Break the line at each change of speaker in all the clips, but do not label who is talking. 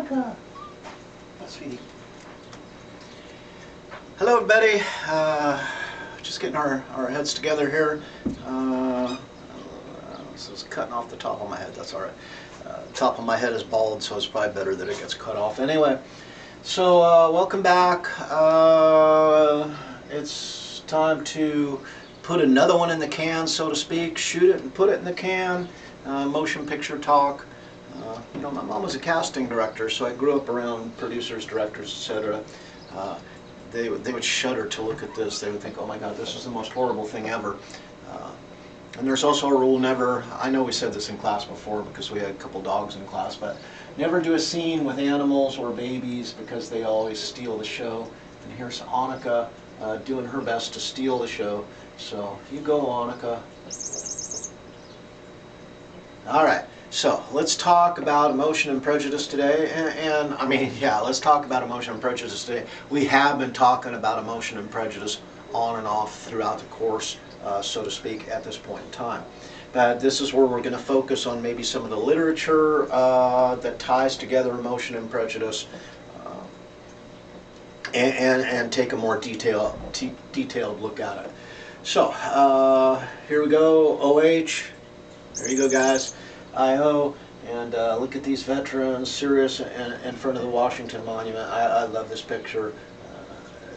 Annika. Sweetie. Hello, everybody. Just getting our heads together here. This is cutting off the top of my head. That's all right. Top of my head is bald, so it's probably better that it gets cut off. Anyway, so welcome back. It's time to put another one in the can, so to speak. Shoot it and put it in the can. Motion picture talk. You know, my mom was a casting director, so I grew up around producers, directors, etc. They would shudder to look at this. They would think, oh my God, this is the most horrible thing ever. And there's also a rule, never, I know we said this in class before because we had a couple dogs in class, but never do a scene with animals or babies because they always steal the show. And here's Annika doing her best to steal the show. So you go, Annika. All right. So let's talk about emotion and prejudice today, and I mean, yeah, let's talk about emotion and prejudice today. We have been talking about emotion and prejudice on and off throughout the course, so to speak, at this point in time. But this is where we're going to focus on maybe some of the literature that ties together emotion and prejudice, and take a more detailed look at it. So here we go. OH. There you go, guys. IO, and look at these veterans serious in front of the Washington Monument. I love this picture.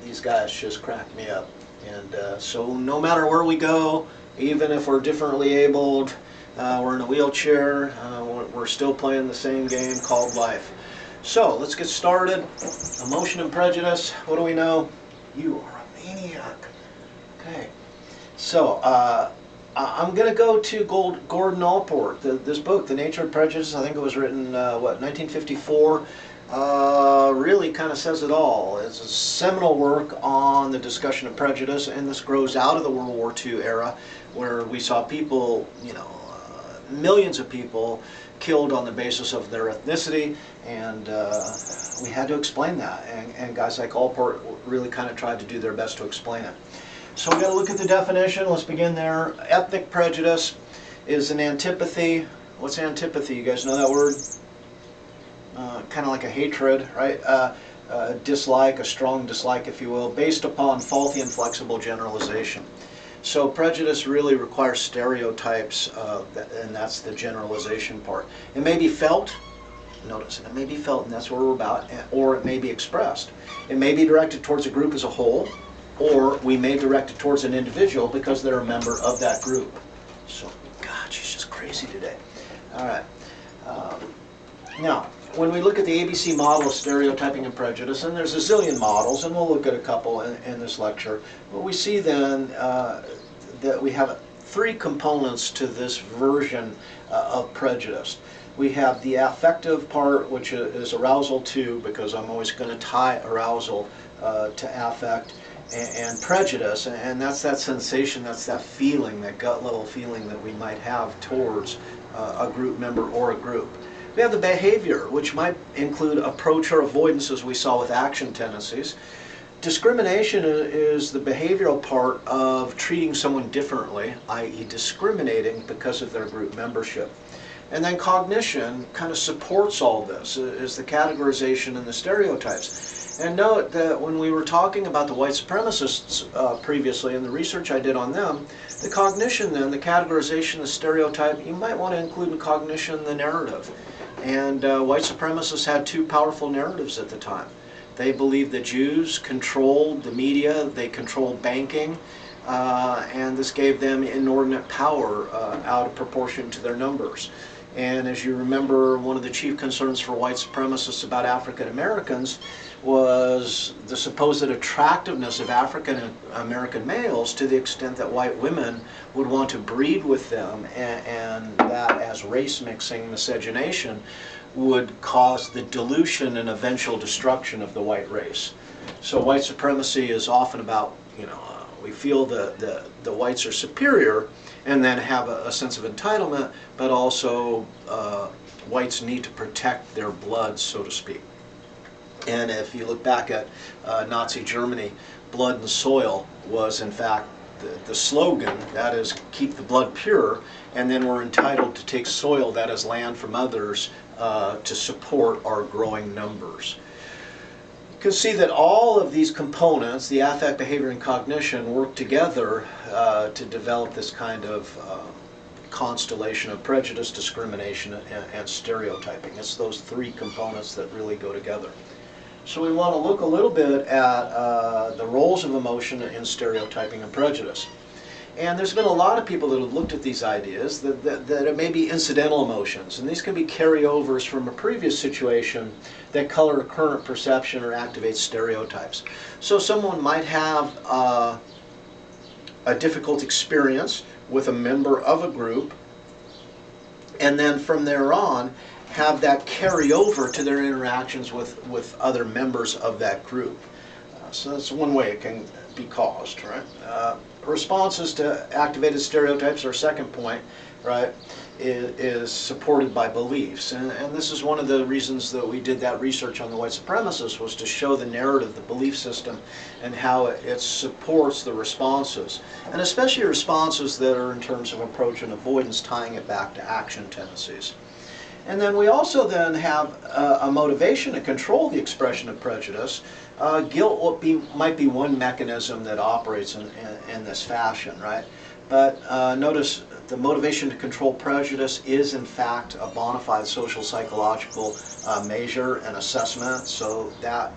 These guys just crack me up. And so no matter where we go, even if we're differently abled, we're in a wheelchair, we're still playing the same game called life. So let's get started. Emotion and prejudice. What do we know? You are a maniac. Okay. So I'm going to go to Gordon Allport. This book, The Nature of Prejudice, I think it was written, 1954, really kind of says it all. It's a seminal work on the discussion of prejudice, and this grows out of the World War II era, where we saw people, you know, millions of people killed on the basis of their ethnicity, and we had to explain that, and guys like Allport really kind of tried to do their best to explain it. So we've got to look at the definition. Let's begin there. Ethnic prejudice is an antipathy. What's antipathy? You guys know that word? Kind of like a hatred, right? A dislike, a strong dislike, if you will, based upon faulty and flexible generalization. So prejudice really requires stereotypes, and that's the generalization part. It may be felt. Notice, it may be felt, and that's what we're about, or it may be expressed. It may be directed towards a group as a whole, or we may direct it towards an individual because they're a member of that group. So, God, she's just crazy today. All right. Now, when we look at the ABC model of stereotyping and prejudice, and there's a zillion models, and we'll look at a couple in this lecture, but we see then that we have three components to this version of prejudice. We have the affective part, which is arousal to, because I'm always going to tie arousal to affect, and prejudice, and that's that sensation, that's that feeling, that gut level feeling that we might have towards a group member or a group. We have the behavior, which might include approach or avoidance, as we saw with action tendencies. Discrimination is the behavioral part of treating someone differently, i.e. discriminating because of their group membership. And then cognition kind of supports all this, is the categorization and the stereotypes. And note that when we were talking about the white supremacists previously, and the research I did on them, the cognition then, the categorization, the stereotype, you might want to include in cognition the narrative. And white supremacists had two powerful narratives at the time. They believed that Jews controlled the media, they controlled banking, and this gave them inordinate power out of proportion to their numbers. And as you remember, one of the chief concerns for white supremacists about African Americans was the supposed attractiveness of African American males to the extent that white women would want to breed with them, and that as race mixing, miscegenation, would cause the dilution and eventual destruction of the white race. So white supremacy is often about, you know, we feel the whites are superior and then have a sense of entitlement, but also whites need to protect their blood, so to speak. And if you look back at Nazi Germany, blood and soil was in fact the slogan, that is, keep the blood pure, and then we're entitled to take soil, that is land, from others to support our growing numbers. You can see that all of these components, the affect, behavior, and cognition, work together to develop this kind of constellation of prejudice, discrimination, and stereotyping. It's those three components that really go together. So we want to look a little bit at the roles of emotion in stereotyping and prejudice. And there's been a lot of people that have looked at these ideas that it may be incidental emotions, and these can be carryovers from a previous situation that color a current perception or activate stereotypes. So someone might have a difficult experience with a member of a group, and then from there on have that carry over to their interactions with other members of that group. So that's one way it can be caused, right? Responses to activated stereotypes, our second point, right, is supported by beliefs. And this is one of the reasons that we did that research on the white supremacists, was to show the narrative, the belief system, and how it supports the responses. And especially responses that are in terms of approach and avoidance, tying it back to action tendencies. And then we also then have a motivation to control the expression of prejudice. Guilt might be one mechanism that operates in this fashion, right? But notice the motivation to control prejudice is in fact a bona fide social psychological measure and assessment, so that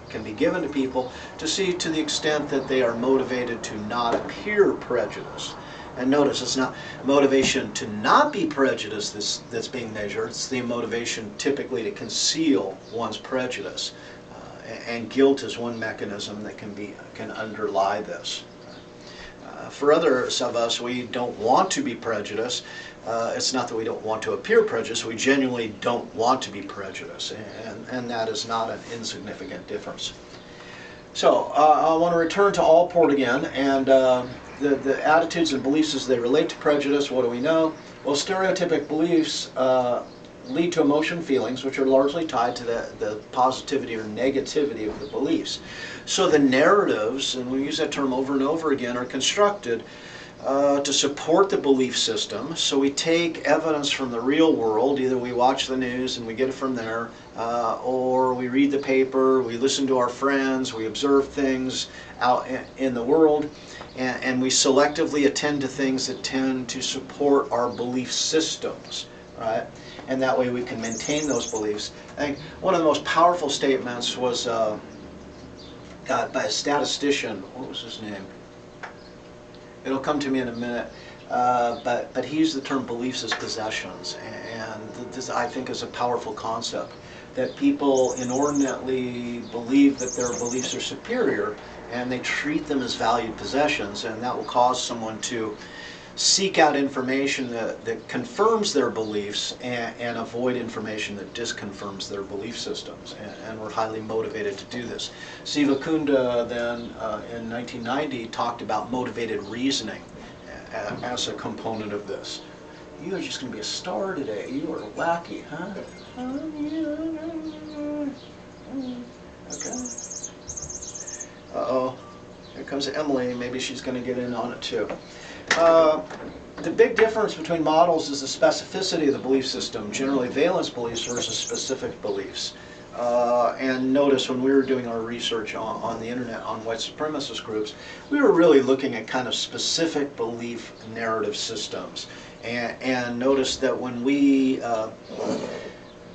can be given to people to see to the extent that they are motivated to not appear prejudiced. And notice it's not motivation to not be prejudiced that's being measured, it's the motivation typically to conceal one's prejudice. And guilt is one mechanism that can underlie this. For others of us, we don't want to be prejudiced. It's not that we don't want to appear prejudiced, we genuinely don't want to be prejudiced, and that is not an insignificant difference. So I want to return to Allport again, and the attitudes and beliefs as they relate to prejudice. What do we know? Well, stereotypic beliefs lead to emotion feelings, which are largely tied to the positivity or negativity of the beliefs. So the narratives, and we use that term over and over again, are constructed to support the belief system. So we take evidence from the real world, either we watch the news and we get it from there, or we read the paper, we listen to our friends, we observe things out in the world, and we selectively attend to things that tend to support our belief systems, right? And that way we can maintain those beliefs. I think one of the most powerful statements was by a statistician. What was his name? It'll come to me in a minute. But he used the term beliefs as possessions, and this, I think, is a powerful concept, that people inordinately believe that their beliefs are superior, and they treat them as valued possessions, and that will cause someone to seek out information that confirms their beliefs and avoid information that disconfirms their belief systems. And we're highly motivated to do this. Siva Kunda then in 1990 talked about motivated reasoning as a component of this. You are just going to be a star today. You are wacky, huh? Okay. Uh-oh. Here comes Emily. Maybe she's going to get in on it too. The big difference between models is the specificity of the belief system, generally valence beliefs versus specific beliefs. And notice when we were doing our research on the internet on white supremacist groups, we were really looking at kind of specific belief narrative systems. And notice that when we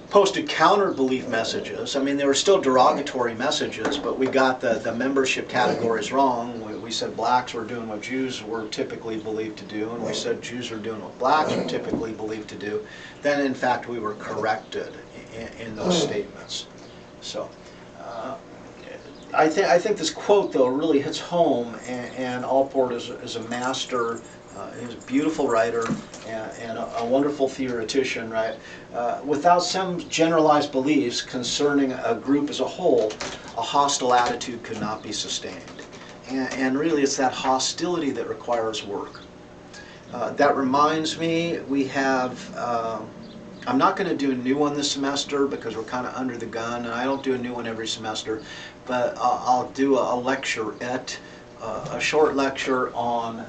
posted counter belief messages, I mean, they were still derogatory messages, but we got the membership categories wrong. We said blacks were doing what Jews were typically believed to do, and we said Jews were doing what blacks were typically believed to do. Then, in fact, we were corrected in those statements. So, I think this quote, though, really hits home, and Allport is a master. He's a beautiful writer and a wonderful theoretician, right? Without some generalized beliefs concerning a group as a whole, a hostile attitude could not be sustained. And really it's that hostility that requires work. That reminds me, we have, I'm not going to do a new one this semester because we're kind of under the gun, and I don't do a new one every semester, but I'll do a lecturette, a short lecture on,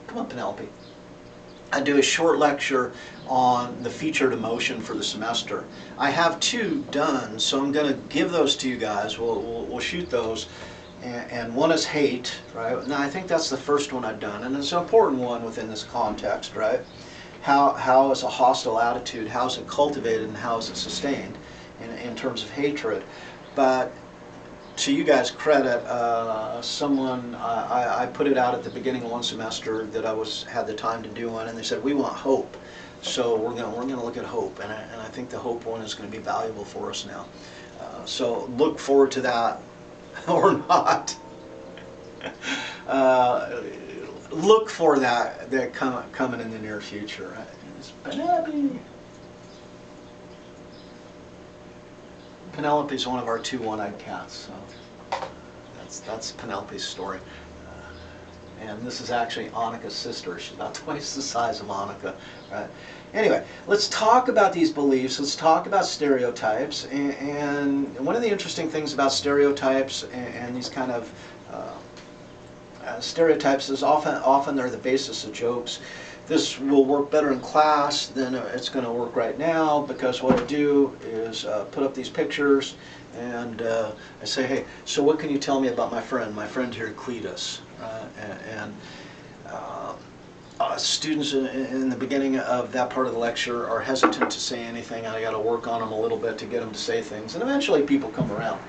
come on Penelope, I do a short lecture on the featured emotion for the semester. I have 2 done, so I'm going to give those to you guys. We'll shoot those. And one is hate, right? Now I think that's the first one I've done, and it's an important one within this context, right? How is a hostile attitude, how is it cultivated, and how is it sustained in terms of hatred? But to you guys' credit, I put it out at the beginning of one semester that I had the time to do one, and they said we want hope, so we're gonna look at hope, and I think the hope one is going to be valuable for us now. So look forward to that, or not. Look for that coming in the near future. It's Penelope. Penelope's one of our 2 one-eyed cats, so that's Penelope's story. And this is actually Annika's sister. She's about twice the size of Annika, right? Anyway, let's talk about these beliefs. Let's talk about stereotypes. And one of the interesting things about stereotypes and these kind of stereotypes is often they're the basis of jokes. This will work better in class than it's going to work right now, because what I do is put up these pictures and I say, hey, so what can you tell me about my friend here, Cletus? Students in the beginning of that part of the lecture are hesitant to say anything. I got to work on them a little bit to get them to say things, and eventually people come around.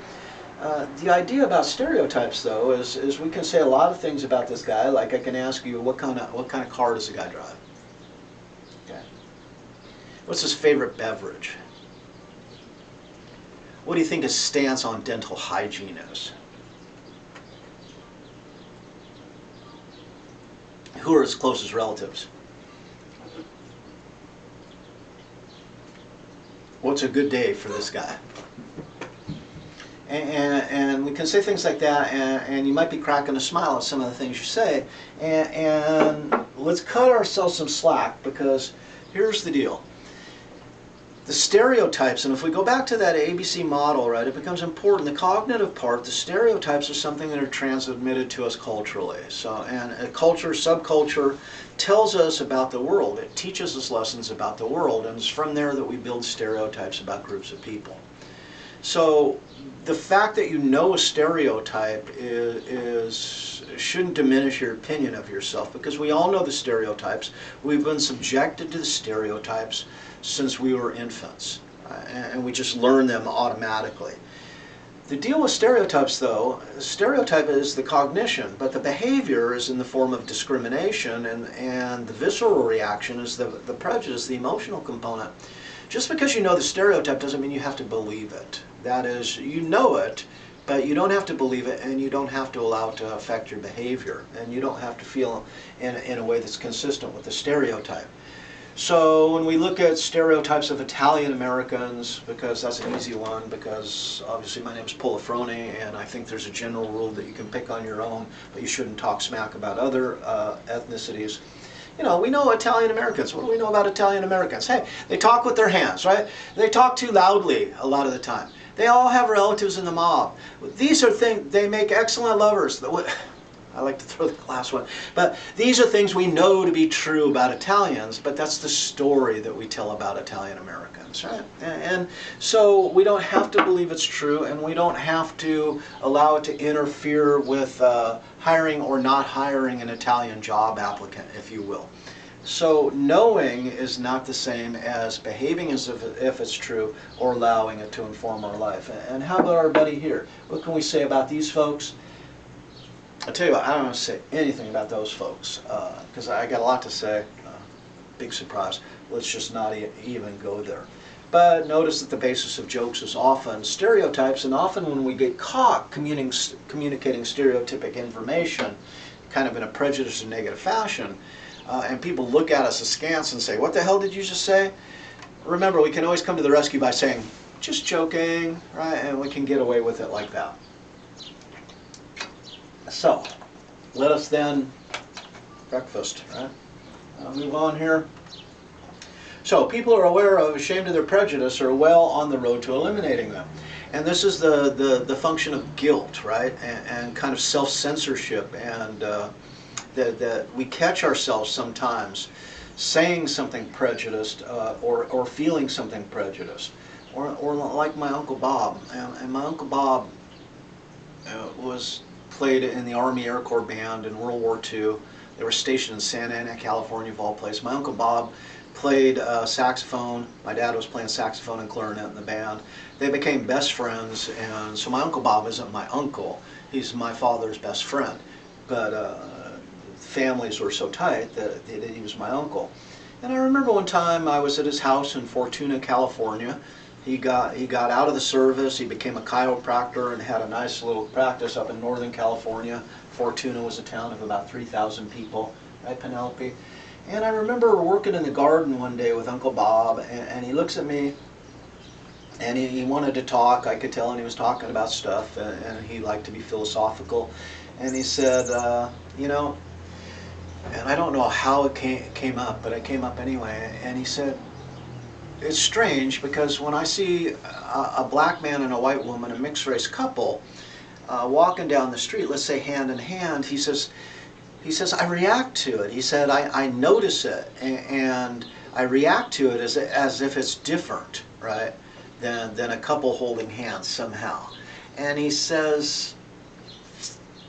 The idea about stereotypes, though, is we can say a lot of things about this guy. Like I can ask you, what kind of car does the guy drive? Okay. What's his favorite beverage? What do you think his stance on dental hygiene is? Who are his closest relatives? What's a good day for this guy? And we can say things like that, and you might be cracking a smile at some of the things you say, and let's cut ourselves some slack, because here's the deal. The stereotypes, and if we go back to that ABC model, right, it becomes important. The cognitive part, the stereotypes are something that are transmitted to us culturally. So, and a culture, subculture, tells us about the world. It teaches us lessons about the world, and it's from there that we build stereotypes about groups of people. So the fact that you know a stereotype shouldn't diminish your opinion of yourself, because we all know the stereotypes. We've been subjected to the stereotypes since we were infants, and we just learn them automatically. The deal with stereotypes, though, stereotype is the cognition, but the behavior is in the form of discrimination, and the visceral reaction is the prejudice, the emotional component. Just because you know the stereotype doesn't mean you have to believe it. That is, you know it, but you don't have to believe it, and you don't have to allow it to affect your behavior, and you don't have to feel in a way that's consistent with the stereotype. So when we look at stereotypes of Italian Americans, because that's an easy one, because obviously my name is Polifrone, and I think there's a general rule that you can pick on your own, but you shouldn't talk smack about other ethnicities. You know, we know Italian Americans. What do we know about Italian Americans? Hey, they talk with their hands, right? They talk too loudly a lot of the time. They all have relatives in the mob. These are things, they make excellent lovers. I like to throw the last one. But these are things we know to be true about Italians, but that's the story that we tell about Italian Americans, right? And so we don't have to believe it's true, and we don't have to allow it to interfere with hiring or not hiring an Italian job applicant, if you will. So knowing is not the same as behaving as if it's true, or allowing it to inform our life. And how about our buddy here? What can we say about these folks? I'll tell you what, I don't want to say anything about those folks, because I got a lot to say. Big surprise. Let's just not even go there. But notice that the basis of jokes is often stereotypes, and often when we get caught communicating stereotypic information, kind of in a prejudiced or negative fashion, and people look at us askance and say, what the hell did you just say? Remember, we can always come to the rescue by saying, just joking, right? And we can get away with it like that. So, let us then, breakfast, right? Move on here. So, people who are aware of, ashamed of their prejudice, are well on the road to eliminating them. And this is the function of guilt, right? And kind of self-censorship, and that we catch ourselves sometimes saying something prejudiced or feeling something prejudiced. Or like my Uncle Bob. And my Uncle Bob was played in the Army Air Corps Band in World War II. They were stationed in Santa Ana, California, of all places. My Uncle Bob played saxophone. My dad was playing saxophone and clarinet in the band. They became best friends, and so my Uncle Bob isn't my uncle. He's my father's best friend. But families were so tight that he was my uncle. And I remember one time I was at his house in Fortuna, California. He got out of the service. He became a chiropractor and had a nice little practice up in Northern California. Fortuna was a town of about 3,000 people, right, Penelope? And I remember working in the garden one day with Uncle Bob, and he looks at me, and he wanted to talk. I could tell, and he was talking about stuff, and he liked to be philosophical. And he said, you know, and I don't know how it came up, but it came up anyway. And he said, it's strange because when I see a black man and a white woman, a mixed race couple, walking down the street, let's say hand in hand, he says, I react to it. He said, I notice it, and I react to it as if it's different, right, than a couple holding hands somehow. And he says,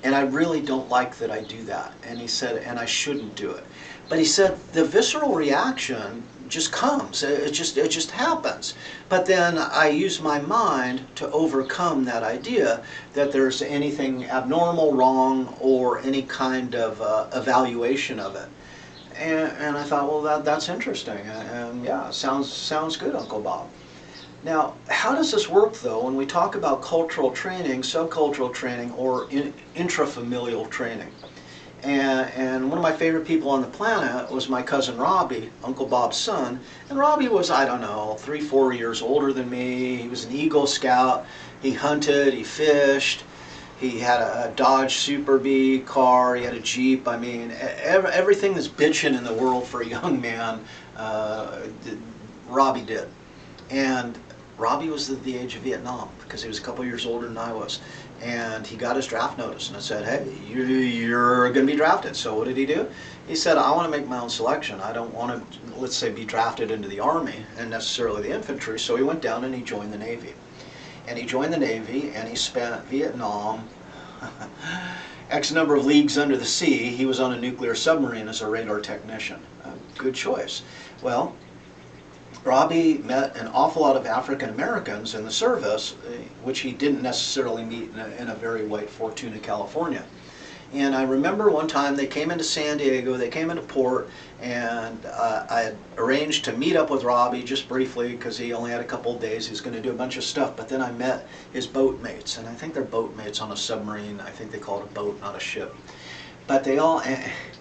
and I really don't like that I do that. And he said, and I shouldn't do it. But he said, the visceral reaction just comes. It just happens. But then I use my mind to overcome that idea that there's anything abnormal, wrong, or any kind of evaluation of it. And I thought, well, that's interesting. And yeah, sounds good, Uncle Bob. Now, how does this work, though, when we talk about cultural training, subcultural training, or intrafamilial training? And one of my favorite people on the planet was my cousin Robbie, Uncle Bob's son. And Robbie was, I don't know, 3-4 years older than me. He was an Eagle Scout. He hunted, he fished. He had a Dodge Super Bee car. He had a Jeep. I mean, everything that's bitching in the world for a young man, Robbie did. And Robbie was at the age of Vietnam because he was a couple years older than I was. And he got his draft notice, and it said, hey, you're going to be drafted. So what did he do? He said, I want to make my own selection. I don't want to, let's say, be drafted into the Army and necessarily the infantry. So he went down and he joined the Navy. And he joined the Navy, and he spent Vietnam X number of leagues under the sea. He was on a nuclear submarine as a radar technician. Good choice. Well, Robbie met an awful lot of African Americans in the service, which he didn't necessarily meet in a very white Fortuna, California. And I remember one time they came into San Diego, they came into port, and I had arranged to meet up with Robbie just briefly because he only had a couple of days. He was going to do a bunch of stuff, but then I met his boat mates, and I think they're boat mates on a submarine. I think they call it a boat, not a ship. But they all,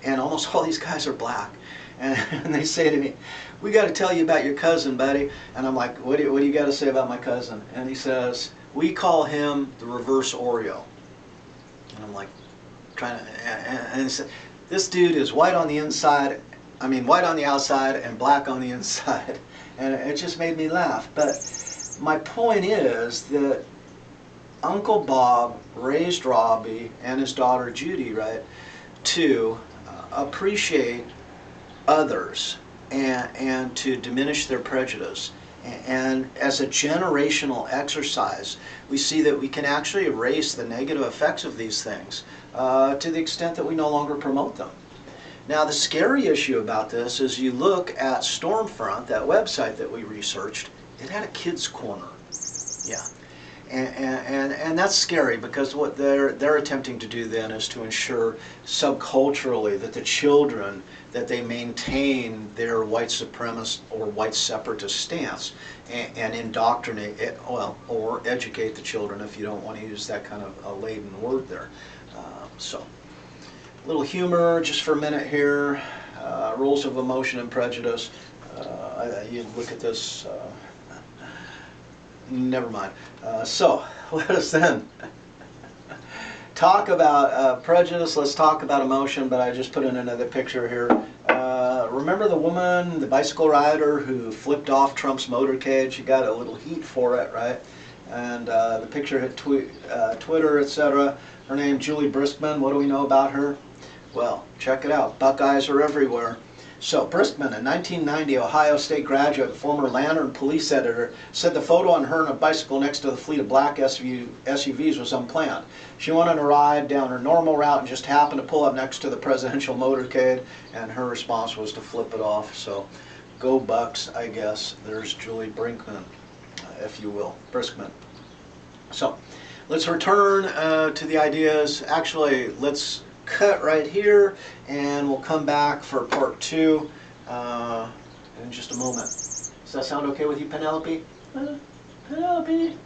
and almost all these guys are black. And they say to me, we got to tell you about your cousin, buddy. And I'm like, what do you got to say about my cousin? And he says, we call him the reverse Oreo. And I'm like, trying to, and he said, this dude is white on the inside, white on the outside and black on the inside. And it just made me laugh. But my point is that Uncle Bob raised Robbie and his daughter Judy, right, to appreciate others and to diminish their prejudice. And as a generational exercise, we see that we can actually erase the negative effects of these things to the extent that we no longer promote them. Now, the scary issue about this is you look at Stormfront, that website that we researched, it had a kids corner. Yeah. And that's scary because what they're attempting to do then is to ensure subculturally that the children, that they maintain their white supremacist or white separatist stance and indoctrinate, or educate the children, if you don't want to use that kind of a laden word there. So, a little humor just for a minute here. Rules of emotion and prejudice. You look at this. Never mind. So, let us then talk about prejudice. Let's talk about emotion, but I just put in another picture here. Remember the woman, the bicycle rider who flipped off Trump's motorcade? She got a little heat for it, right? And the picture hit Twitter, etc. Her name, Julie Briskman. What do we know about her? Well, check it out. Buckeyes are everywhere. So Briskman, a 1990 Ohio State graduate, former Lantern police editor, said the photo on her on a bicycle next to the fleet of black SUVs was unplanned. She went on a ride down her normal route and just happened to pull up next to the presidential motorcade, and her response was to flip it off. So go Bucks, I guess. There's Julie Brinkman, if you will, Briskman. So let's return to the ideas. Actually, let's cut right here, and we'll come back for part 2 in just a moment. Does that sound okay with you, Penelope? Penelope?